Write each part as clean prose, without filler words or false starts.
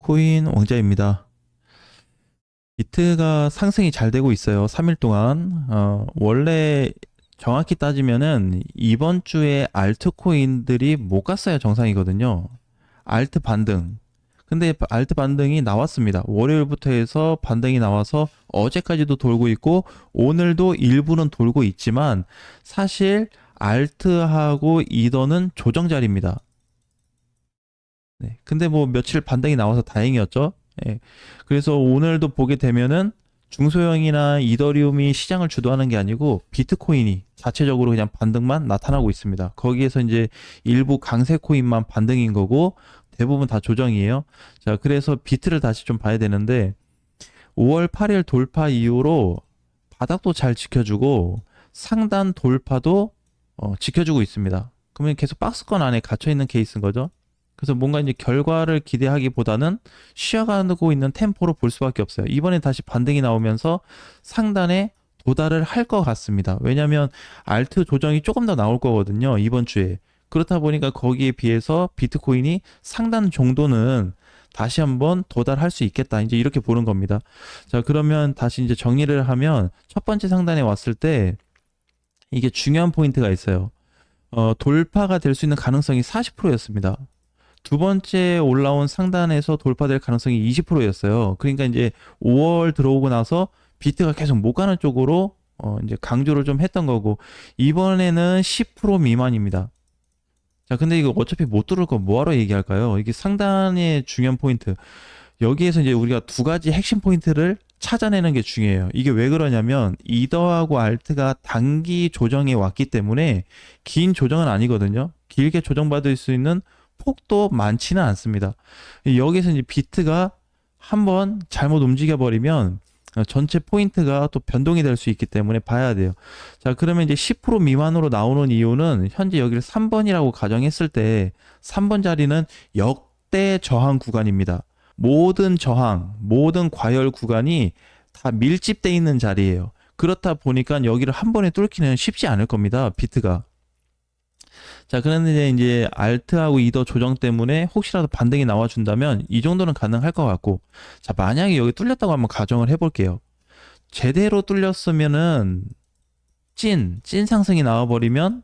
비트코인 왕자입니다. 비트가 상승이 잘 되고 있어요. 3일 동안. 원래 정확히 따지면은 이번 주에 알트코인들이 못 갔어야 정상이거든요. 알트 반등. 근데 알트 반등이 나왔습니다. 월요일부터 해서 반등이 나와서 어제까지도 돌고 있고 오늘도 일부는 돌고 있지만 사실 알트하고 이더는 조정 자리입니다. 네. 근데 뭐 며칠 반등이 나와서 다행이었죠. 예. 그래서 오늘도 보게 되면은 중소형이나 이더리움이 시장을 주도하는 게 아니고 비트코인이 자체적으로 그냥 반등만 나타나고 있습니다. 거기에서 이제 일부 강세 코인만 반등인 거고 대부분 다 조정이에요. 자, 그래서 비트를 다시 좀 봐야 되는데 5월 8일 돌파 이후로 바닥도 잘 지켜주고 상단 돌파도 지켜주고 있습니다. 그러면 계속 박스권 안에 갇혀 있는 케이스인 거죠. 그래서 뭔가 이제 결과를 기대하기보다는 쉬어가고 있는 템포로 볼 수밖에 없어요. 이번에 다시 반등이 나오면서 상단에 도달을 할 것 같습니다. 왜냐하면 알트 조정이 조금 더 나올 거거든요. 이번 주에. 그렇다 보니까 거기에 비해서 비트코인이 상단 정도는 다시 한번 도달할 수 있겠다. 이제 이렇게 보는 겁니다. 자, 그러면 다시 이제 정리를 하면 첫 번째 상단에 왔을 때 이게 중요한 포인트가 있어요. 돌파가 될 수 있는 가능성이 40%였습니다. 두 번째 올라온 상단에서 돌파될 가능성이 20%였어요. 그러니까 이제 5월 들어오고 나서 비트가 계속 못 가는 쪽으로 이제 강조를 좀 했던 거고 이번에는 10% 미만입니다. 자, 근데 이거 어차피 못 뚫을 거 뭐하러 얘기할까요? 이게 상단의 중요한 포인트. 여기에서 이제 우리가 두 가지 핵심 포인트를 찾아내는 게 중요해요. 이게 왜 그러냐면 이더하고 알트가 단기 조정에 왔기 때문에 긴 조정은 아니거든요. 길게 조정받을 수 있는 폭도 많지는 않습니다. 여기서 이제 비트가 한번 잘못 움직여 버리면 전체 포인트가 또 변동이 될 수 있기 때문에 봐야 돼요. 자, 그러면 이제 10% 미만으로 나오는 이유는 현재 여기를 3번이라고 가정했을 때 3번 자리는 역대 저항 구간입니다. 모든 저항, 모든 과열 구간이 다 밀집돼 있는 자리예요. 그렇다 보니까 여기를 한 번에 뚫기는 쉽지 않을 겁니다. 비트가. 자, 그런데 이제 알트하고 이더 조정 때문에 혹시라도 반등이 나와준다면 이 정도는 가능할 것 같고, 자, 만약에 여기 뚫렸다고 한번 가정을 해볼게요. 제대로 뚫렸으면은 찐 상승이 나와버리면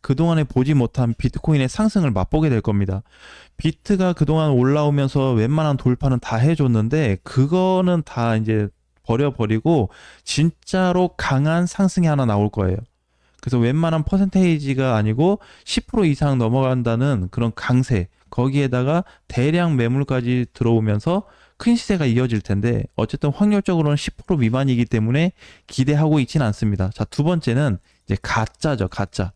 그동안에 보지 못한 비트코인의 상승을 맛보게 될 겁니다. 비트가 그동안 올라오면서 웬만한 돌파는 다 해줬는데, 그거는 다 이제 버려버리고, 진짜로 강한 상승이 하나 나올 거예요. 그래서 웬만한 퍼센테이지가 아니고 10% 이상 넘어간다는 그런 강세, 거기에다가 대량 매물까지 들어오면서 큰 시세가 이어질 텐데 어쨌든 확률적으로는 10% 미만이기 때문에 기대하고 있지는 않습니다. 자, 두 번째는 이제 가짜죠, 가짜.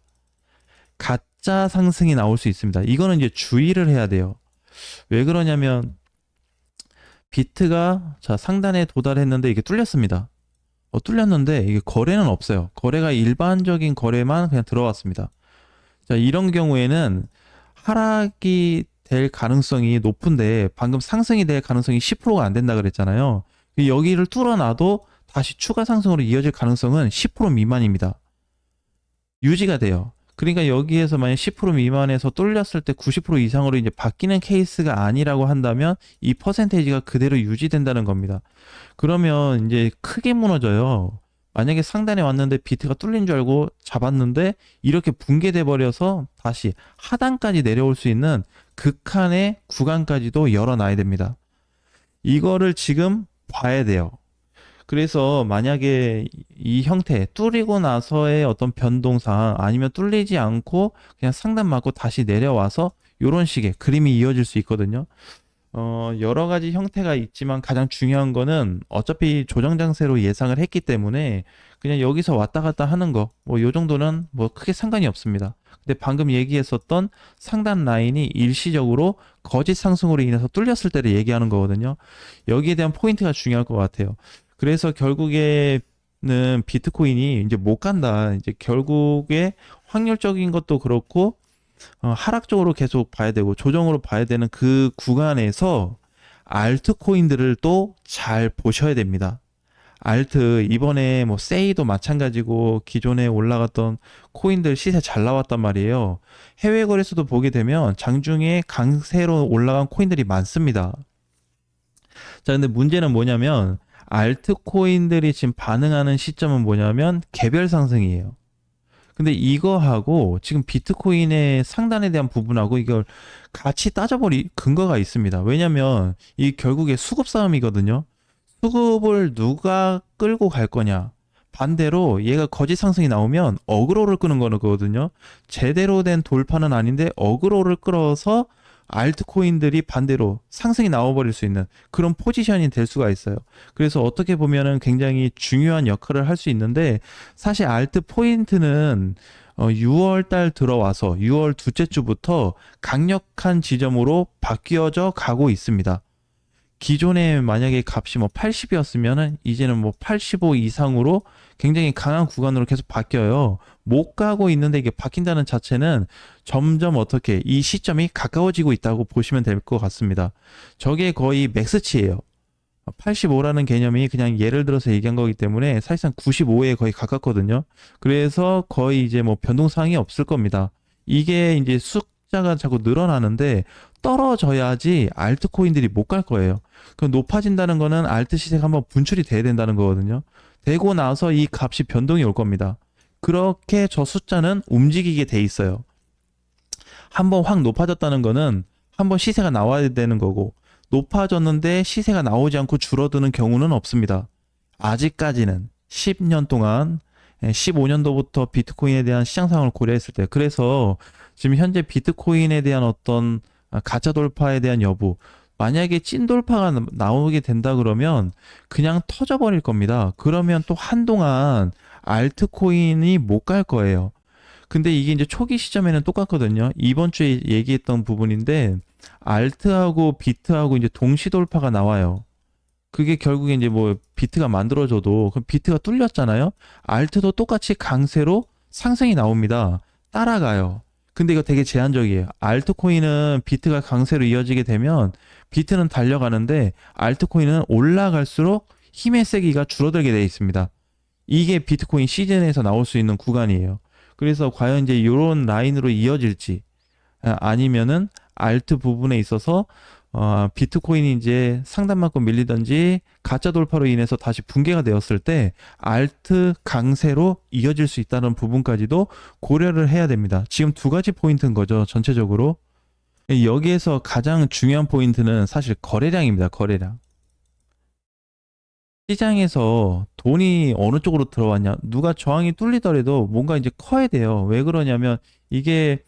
가짜 상승이 나올 수 있습니다. 이거는 이제 주의를 해야 돼요. 왜 그러냐면 비트가 자 상단에 도달했는데 이게 뚫렸습니다. 뚫렸는데 이게 거래는 없어요. 거래가 일반적인 거래만 그냥 들어왔습니다. 자, 이런 경우에는 하락이 될 가능성이 높은데 방금 상승이 될 가능성이 10%가 안 된다 그랬잖아요. 여기를 뚫어놔도 다시 추가 상승으로 이어질 가능성은 10% 미만입니다. 유지가 돼요. 그러니까 여기에서 만약 10% 미만에서 뚫렸을 때 90% 이상으로 이제 바뀌는 케이스가 아니라고 한다면 이 퍼센테이지가 그대로 유지된다는 겁니다. 그러면 이제 크게 무너져요. 만약에 상단에 왔는데 비트가 뚫린 줄 알고 잡았는데 이렇게 붕괴돼 버려서 다시 하단까지 내려올 수 있는 극한의 구간까지도 열어놔야 됩니다. 이거를 지금 봐야 돼요. 그래서 만약에 이 형태 뚫리고 나서의 어떤 변동상 아니면 뚫리지 않고 그냥 상단 맞고 다시 내려와서 이런 식의 그림이 이어질 수 있거든요. 여러 가지 형태가 있지만 가장 중요한 거는 어차피 조정 장세로 예상을 했기 때문에 그냥 여기서 왔다 갔다 하는 거, 뭐 요 정도는 뭐 크게 상관이 없습니다. 근데 방금 얘기했었던 상단 라인이 일시적으로 거짓 상승으로 인해서 뚫렸을 때를 얘기하는 거거든요. 여기에 대한 포인트가 중요할 것 같아요. 그래서 결국에는 비트코인이 이제 못 간다. 이제 결국에 확률적인 것도 그렇고 하락적으로 계속 봐야 되고 조정으로 봐야 되는 그 구간에서 알트코인들을 또 잘 보셔야 됩니다. 알트 이번에 뭐 세이도 마찬가지고 기존에 올라갔던 코인들 시세 잘 나왔단 말이에요. 해외 거래소도 보게 되면 장중에 강세로 올라간 코인들이 많습니다. 자, 근데 문제는 뭐냐면 알트코인들이 지금 반응하는 시점은 뭐냐면 개별 상승이에요. 근데 이거하고 지금 비트코인의 상단에 대한 부분하고 이걸 같이 따져볼 근거가 있습니다. 왜냐면 이 결국에 수급 싸움이거든요. 수급을 누가 끌고 갈 거냐. 반대로 얘가 거짓 상승이 나오면 어그로를 끄는 거거든요. 제대로 된 돌파는 아닌데 어그로를 끌어서 알트코인들이 반대로 상승이 나와버릴 수 있는 그런 포지션이 될 수가 있어요. 그래서 어떻게 보면은 굉장히 중요한 역할을 할 수 있는데 사실 알트 포인트는 6월 달 들어와서 6월 둘째 주부터 강력한 지점으로 바뀌어져 가고 있습니다. 기존에 만약에 값이 뭐 80이었으면은 이제는 뭐 85 이상으로 굉장히 강한 구간으로 계속 바뀌어요. 못 가고 있는데 이게 바뀐다는 자체는 점점 어떻게 이 시점이 가까워지고 있다고 보시면 될 것 같습니다. 저게 거의 맥스치예요. 85라는 개념이 그냥 예를 들어서 얘기한 거기 때문에 사실상 95에 거의 가깝거든요. 그래서 거의 이제 뭐 변동사항이 없을 겁니다. 이게 이제 숫자가 자꾸 늘어나는데 떨어져야지 알트코인들이 못 갈 거예요. 그 높아진다는 거는 알트 시세가 한번 분출이 돼야 된다는 거거든요. 되고 나서 이 값이 변동이 올 겁니다. 그렇게 저 숫자는 움직이게 돼 있어요. 한번 확 높아졌다는 거는 한번 시세가 나와야 되는 거고 높아졌는데 시세가 나오지 않고 줄어드는 경우는 없습니다. 아직까지는 10년 동안 15년도부터 비트코인에 대한 시장 상황을 고려했을 때 그래서 지금 현재 비트코인에 대한 어떤 가짜 돌파에 대한 여부 만약에 찐 돌파가 나오게 된다 그러면 그냥 터져버릴 겁니다. 그러면 또 한동안 알트코인이 못 갈 거예요. 근데 이게 이제 초기 시점에는 똑같거든요. 이번 주에 얘기했던 부분인데 알트하고 비트하고 이제 동시 돌파가 나와요. 그게 결국에 이제 뭐 비트가 만들어져도 그럼 비트가 뚫렸잖아요. 알트도 똑같이 강세로 상승이 나옵니다. 따라가요. 근데 이거 되게 제한적이에요. 알트코인은 비트가 강세로 이어지게 되면 비트는 달려가는데 알트코인은 올라갈수록 힘의 세기가 줄어들게 되어 있습니다. 이게 비트코인 시즌에서 나올 수 있는 구간이에요. 그래서 과연 이제 이런 라인으로 이어질지 아니면은 알트 부분에 있어서 비트코인이 이제 상단만큼 밀리든지 가짜 돌파로 인해서 다시 붕괴가 되었을 때 알트 강세로 이어질 수 있다는 부분까지도 고려를 해야 됩니다. 지금 두 가지 포인트인 거죠, 전체적으로. 여기에서 가장 중요한 포인트는 사실 거래량입니다, 거래량. 시장에서 돈이 어느 쪽으로 들어왔냐, 누가 저항이 뚫리더라도 뭔가 이제 커야 돼요. 왜 그러냐면 이게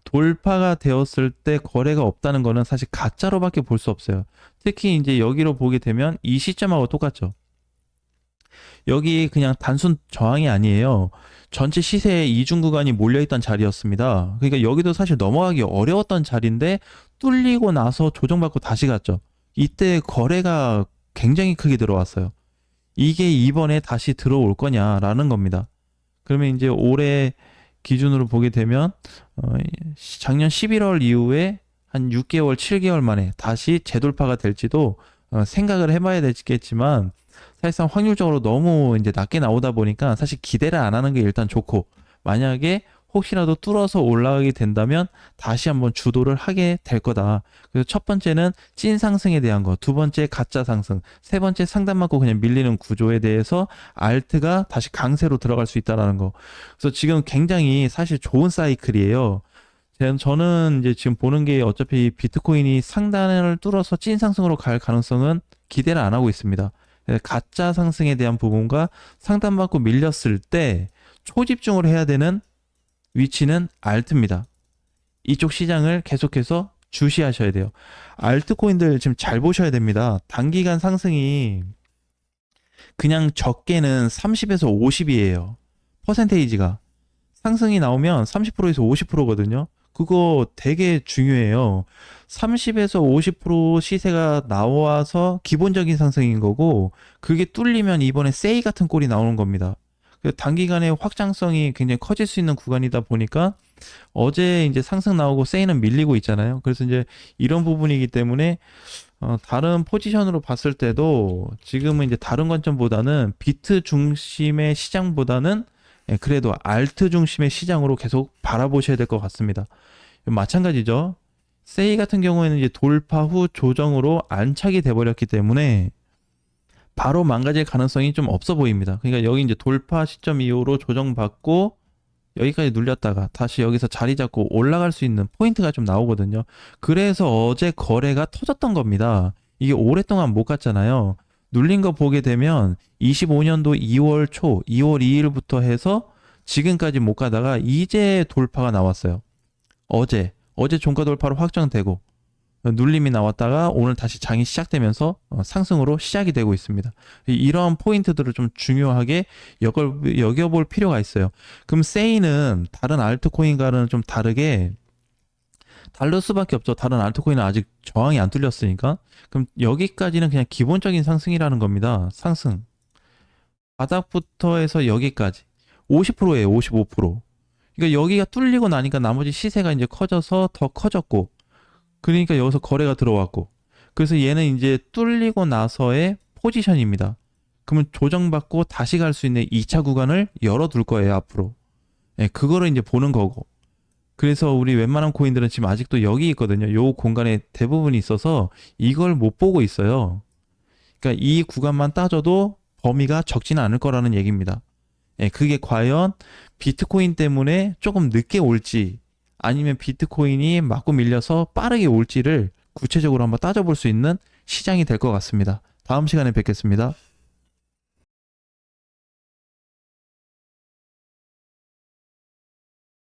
돌파가 되었을 때 거래가 없다는 거는 사실 가짜로밖에 볼 수 없어요. 특히 이제 여기로 보게 되면 이 시점하고 똑같죠. 여기 그냥 단순 저항이 아니에요. 전체 시세의 이중 구간이 몰려있던 자리였습니다. 그러니까 여기도 사실 넘어가기 어려웠던 자리인데 뚫리고 나서 조정받고 다시 갔죠. 이때 거래가 굉장히 크게 들어왔어요. 이게 이번에 다시 들어올 거냐라는 겁니다. 그러면 이제 올해 기준으로 보게 되면 작년 11월 이후에 한 6개월, 7개월 만에 다시 재돌파가 될지도 생각을 해봐야 되겠지만 사실상 확률적으로 너무 이제 낮게 나오다 보니까 사실 기대를 안 하는 게 일단 좋고 만약에 혹시라도 뚫어서 올라가게 된다면 다시 한번 주도를 하게 될 거다. 그래서 첫 번째는 찐 상승에 대한 거, 두 번째 가짜 상승, 세 번째 상단 맞고 그냥 밀리는 구조에 대해서 알트가 다시 강세로 들어갈 수 있다라는 거. 그래서 지금 굉장히 사실 좋은 사이클이에요. 저는 이제 지금 보는 게 어차피 비트코인이 상단을 뚫어서 찐 상승으로 갈 가능성은 기대를 안 하고 있습니다. 가짜 상승에 대한 부분과 상단 받고 밀렸을 때 초집중을 해야 되는 위치는 알트입니다. 이쪽 시장을 계속해서 주시하셔야 돼요. 알트코인들 지금 잘 보셔야 됩니다. 단기간 상승이 그냥 적게는 30에서 50이에요. 퍼센테이지가. 상승이 나오면 30%에서 50%거든요. 그거 되게 중요해요. 30에서 50% 시세가 나와서 기본적인 상승인 거고, 그게 뚫리면 이번에 세이 같은 꼴이 나오는 겁니다. 단기간에 확장성이 굉장히 커질 수 있는 구간이다 보니까 어제 이제 상승 나오고 세이는 밀리고 있잖아요. 그래서 이제 이런 부분이기 때문에 다른 포지션으로 봤을 때도 지금은 이제 다른 관점보다는 비트 중심의 시장보다는 그래도 알트 중심의 시장으로 계속 바라보셔야 될 것 같습니다. 마찬가지죠. 세이 같은 경우에는 이제 돌파 후 조정으로 안착이 돼버렸기 때문에 바로 망가질 가능성이 좀 없어 보입니다. 그러니까 여기 이제 돌파 시점 이후로 조정받고 여기까지 눌렸다가 다시 여기서 자리 잡고 올라갈 수 있는 포인트가 좀 나오거든요. 그래서 어제 거래가 터졌던 겁니다. 이게 오랫동안 못 갔잖아요. 눌린 거 보게 되면 25년도 2월 초, 2월 2일부터 해서 지금까지 못 가다가 이제 돌파가 나왔어요. 어제 종가 돌파로 확정되고 눌림이 나왔다가 오늘 다시 장이 시작되면서 상승으로 시작이 되고 있습니다. 이러한 포인트들을 좀 중요하게 여겨볼 필요가 있어요. 그럼 세이는 다른 알트코인과는 좀 다르게 다를 수밖에 없죠. 다른 알트코인은 아직 저항이 안 뚫렸으니까. 그럼 여기까지는 그냥 기본적인 상승이라는 겁니다. 상승. 바닥부터 해서 여기까지. 50%예요, 55%. 그러니까 여기가 뚫리고 나니까 나머지 시세가 이제 커져서 더 커졌고, 그러니까 여기서 거래가 들어왔고, 그래서 얘는 이제 뚫리고 나서의 포지션입니다. 그러면 조정받고 다시 갈 수 있는 2차 구간을 열어둘 거예요, 앞으로. 예, 그거를 이제 보는 거고. 그래서 우리 웬만한 코인들은 지금 아직도 여기 있거든요. 요 공간에 대부분이 있어서 이걸 못 보고 있어요. 그러니까 이 구간만 따져도 범위가 적지는 않을 거라는 얘기입니다. 예, 그게 과연 비트코인 때문에 조금 늦게 올지 아니면 비트코인이 맞고 밀려서 빠르게 올지를 구체적으로 한번 따져볼 수 있는 시장이 될 것 같습니다. 다음 시간에 뵙겠습니다.